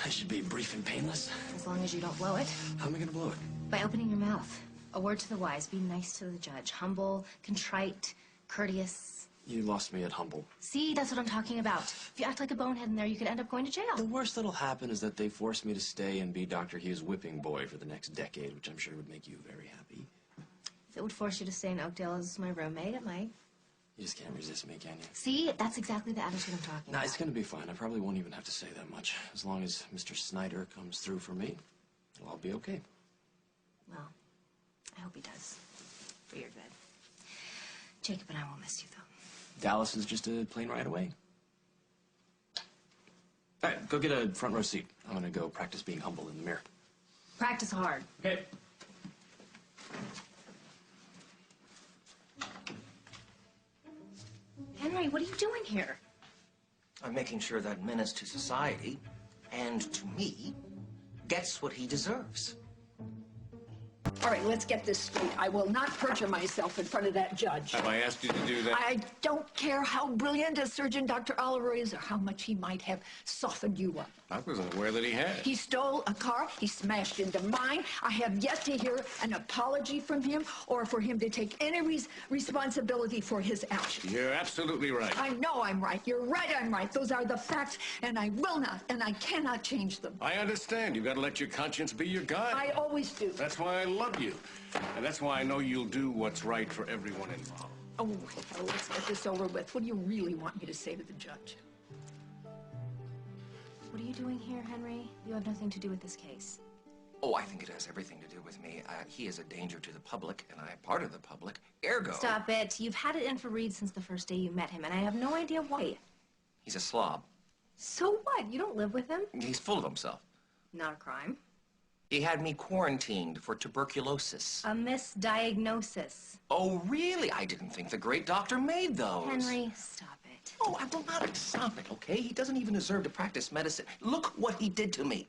I should be brief and painless. As long as you don't blow it. How am I gonna blow it? By opening your mouth. A word to the wise. Be nice to the judge. Humble, contrite, courteous. You lost me at humble. See, that's what I'm talking about. If you act like a bonehead in there, you could end up going to jail. The worst that'll happen is that they force me to stay and be Dr. Hughes' whipping boy for the next decade, which I'm sure would make you very happy. If it would force you to stay in Oakdale as my roommate, it might. You just can't resist me, can you? See, that's exactly the attitude I'm talking about. Nah, it's gonna be fine. I probably won't even have to say that much. As long as Mr. Snyder comes through for me, it'll all be okay. Well, I hope he does. For your good. Jacob and I will miss you, though. Dallas is just a plane ride away. All right, go get a front row seat. I'm gonna go practice being humble in the mirror. Practice hard. Okay. Henry, what are you doing here? I'm making sure that menace to society and to me gets what he deserves. All right, let's get this straight. I will not perjure myself in front of that judge. Have I asked you to do that? I don't care how brilliant a surgeon Dr. Oliver is or how much he might have softened you up. I wasn't aware that he had. He stole a car. He smashed into mine. I have yet to hear an apology from him or for him to take any responsibility for his actions. You're absolutely right. I know I'm right. You're right, I'm right. Those are the facts, and I will not, and I cannot change them. I understand. You've got to let your conscience be your guide. I always do. That's why I love you. And that's why I know you'll do what's right for everyone involved. Oh, hell, let's get this over with. What do you really want me to say to the judge? What are you doing here, Henry? You have nothing to do with this case. Oh, I think it has everything to do with me. He is a danger to the public, and I am part of the public. Ergo... Stop it. You've had it in for Reid since the first day you met him, and I have no idea why. He's a slob. So what? You don't live with him? He's full of himself. Not a crime. He had me quarantined for tuberculosis. A misdiagnosis. Oh, really? I didn't think the great doctor made those. Henry, stop it. Oh, I will not stop it, okay? He doesn't even deserve to practice medicine. Look what he did to me.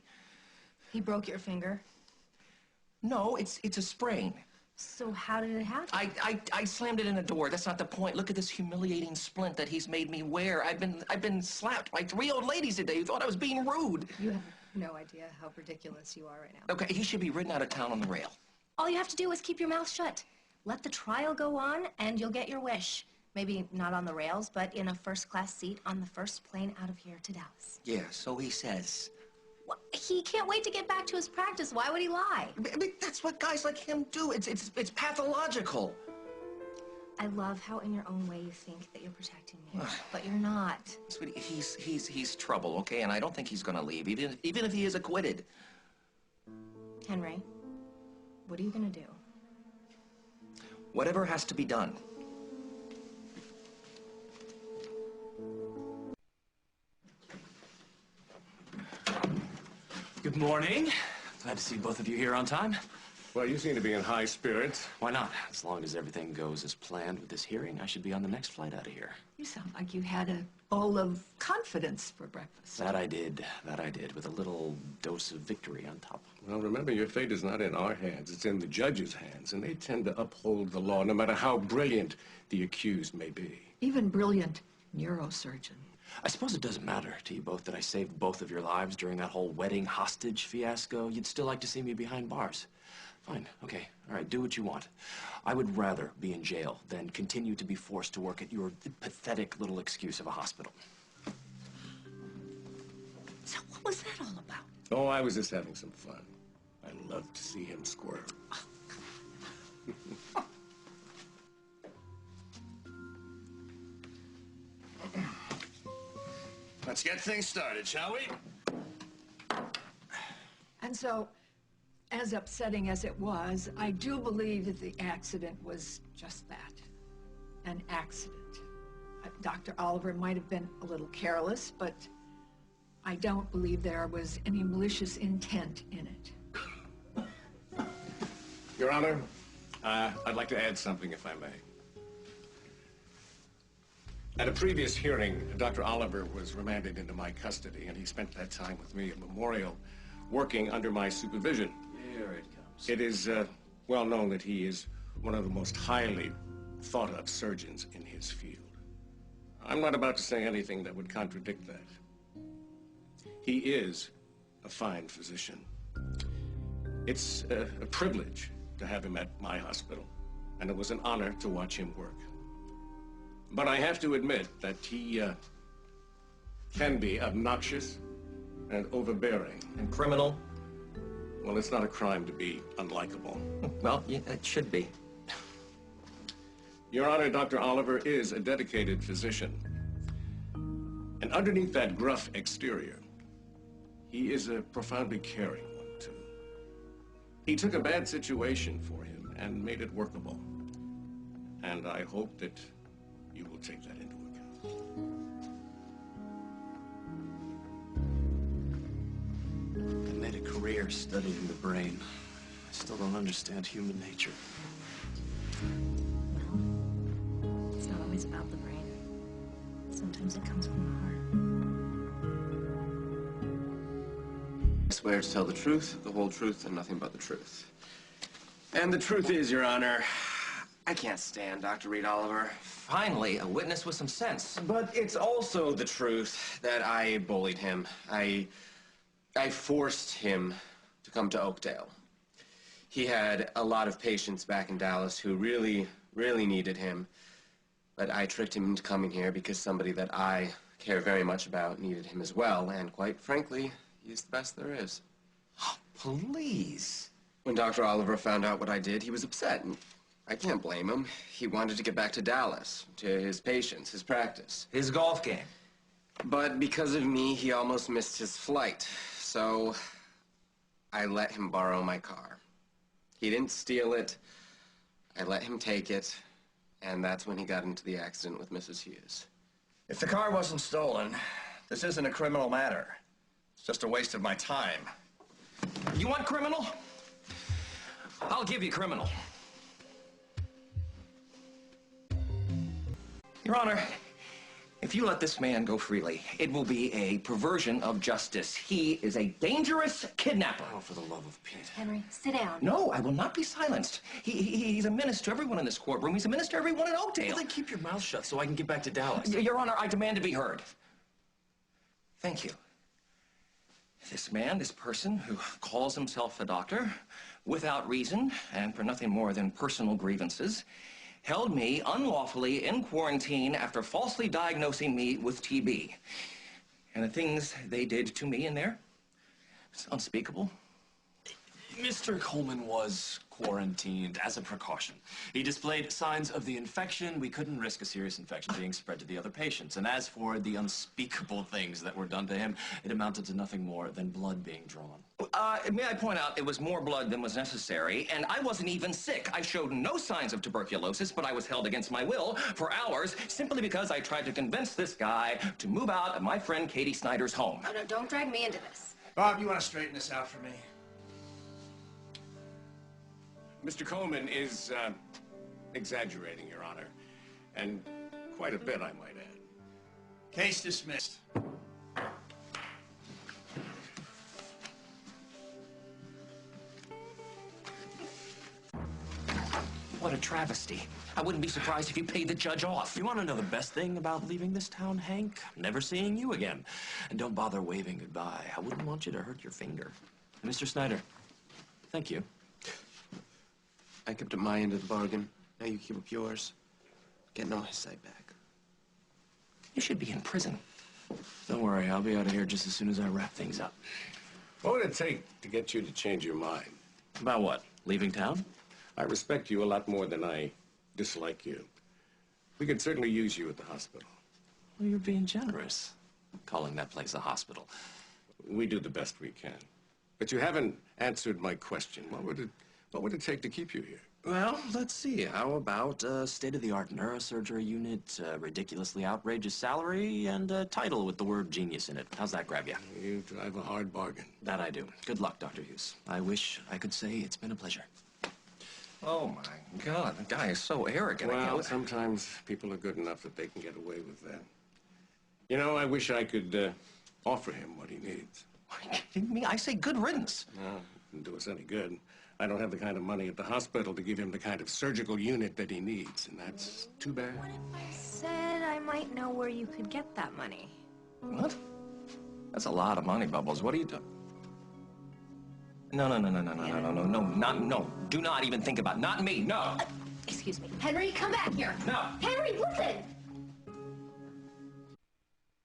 He broke your finger? No, it's a sprain. So how did it happen? I slammed it in a door. That's not the point. Look at this humiliating splint that he's made me wear. I've been slapped by 3 old ladies today who thought I was being rude. You have no idea how ridiculous you are right now. Okay, he should be ridden out of town on the rail. All you have to do is keep your mouth shut. Let the trial go on, and you'll get your wish. Maybe not on the rails, but in a first-class seat on the first plane out of here to Dallas. Yeah, so he says. Well, he can't wait to get back to his practice. Why would he lie? But that's what guys like him do. It's pathological. I love how in your own way you think that you're protecting me, but you're not. Sweetie, he's trouble, okay? And I don't think he's gonna leave, even if he is acquitted. Henry, what are you gonna do? Whatever has to be done. Good morning. Glad to see both of you here on time. Well, you seem to be in high spirits. Why not? As long as everything goes as planned with this hearing, I should be on the next flight out of here. You sound like you had a bowl of confidence for breakfast. That I did, with a little dose of victory on top. Well, remember, your fate is not in our hands. It's in the judge's hands, and they tend to uphold the law, no matter how brilliant the accused may be. Even brilliant neurosurgeon. I suppose it doesn't matter to you both that I saved both of your lives during that whole wedding hostage fiasco. You'd still like to see me behind bars. Fine, okay, all right, do what you want. I would rather be in jail than continue to be forced to work at your pathetic little excuse of a hospital. So what was that all about? Oh, I was just having some fun. I love to see him squirm. Let's get things started, shall we? And so, as upsetting as it was, I do believe that the accident was just that, an accident. Dr. Oliver might have been a little careless, but I don't believe there was any malicious intent in it. Your Honor, I'd like to add something, if I may. At a previous hearing, Dr. Oliver was remanded into my custody, and he spent that time with me at Memorial, working under my supervision. Here it comes. It is well known that he is one of the most highly thought of surgeons in his field. I'm not about to say anything that would contradict that. He is a fine physician. It's a privilege to have him at my hospital, and it was an honor to watch him work. But I have to admit that he can be obnoxious and overbearing. And criminal? Well, it's not a crime to be unlikable. Well, yeah, it should be. Your Honor, Dr. Oliver is a dedicated physician. And underneath that gruff exterior, he is a profoundly caring one, too. He took a bad situation for him and made it workable. And I hope that you will take that into account. I made a career studying the brain. I still don't understand human nature. Well, it's not always about the brain. Sometimes it comes from the heart. I swear to tell the truth, the whole truth, and nothing but the truth. And the truth is, Your Honor, I can't stand Dr. Reid Oliver. Finally, a witness with some sense. But it's also the truth that I bullied him. I forced him to come to Oakdale. He had a lot of patients back in Dallas who really, really needed him. But I tricked him into coming here because somebody that I care very much about needed him as well. And quite frankly, he's the best there is. Oh, please. When Dr. Oliver found out what I did, he was upset. And I can't blame him. He wanted to get back to Dallas, to his patients, his practice. His golf game. But because of me, he almost missed his flight. So I let him borrow my car. He didn't steal it. I let him take it. And that's when he got into the accident with Mrs. Hughes. If the car wasn't stolen, this isn't a criminal matter. It's just a waste of my time. You want criminal? I'll give you criminal. Your Honor, if you let this man go freely, it will be a perversion of justice. He is a dangerous kidnapper. Oh, for the love of Pete. Henry, sit down. No, I will not be silenced. He's a menace to everyone in this courtroom. He's a menace to everyone in Oakdale. Well, then keep your mouth shut so I can get back to Dallas. Your Honor, I demand to be heard. Thank you. This man, this person who calls himself a doctor, without reason and for nothing more than personal grievances, held me unlawfully in quarantine after falsely diagnosing me with TB. And the things they did to me in there, it's unspeakable. Mr. Coleman was quarantined as a precaution. He displayed signs of the infection. We couldn't risk a serious infection being spread to the other patients. And as for the unspeakable things that were done to him, it amounted to nothing more than blood being drawn. May I point out, it was more blood than was necessary, and I wasn't even sick. I showed no signs of tuberculosis, but I was held against my will for hours simply because I tried to convince this guy to move out of my friend Katie Snyder's home. No, don't drag me into this. Bob, you want to straighten this out for me? Mr. Coleman is exaggerating, Your Honor, and quite a bit, I might add. Case dismissed. What a travesty. I wouldn't be surprised if you paid the judge off. You want to know the best thing about leaving this town, Hank? Never seeing you again. And don't bother waving goodbye. I wouldn't want you to hurt your finger. Mr. Snyder, thank you. I kept up my end of the bargain. Now you keep up yours. Getting all his sight back. You should be in prison. Don't worry, I'll be out of here just as soon as I wrap things up. What would it take to get you to change your mind? About what? Leaving town? I respect you a lot more than I dislike you. We could certainly use you at the hospital. Well, you're being generous, calling that place a hospital. We do the best we can. But you haven't answered my question. What would it take to keep you here? Well, let's see. How about a state-of-the-art neurosurgery unit, a ridiculously outrageous salary, and a title with the word genius in it? How's that grab you? You drive a hard bargain. That I do. Good luck, Dr. Hughes. I wish I could say it's been a pleasure. Oh, my God. The guy is so arrogant. Well, sometimes people are good enough that they can get away with that. You know, I wish I could offer him what he needs. Are you kidding me? I say good riddance. No, it wouldn't do us any good. I don't have the kind of money at the hospital to give him the kind of surgical unit that he needs, and that's too bad. What if I said I might know where you could get that money? What? That's a lot of money, Bubbles. What are you doing? No, no, no, no, no, no, no, no, no, no, not, no. Do not even think about, not me, no. Excuse me. Henry, come back here. No. Henry, listen!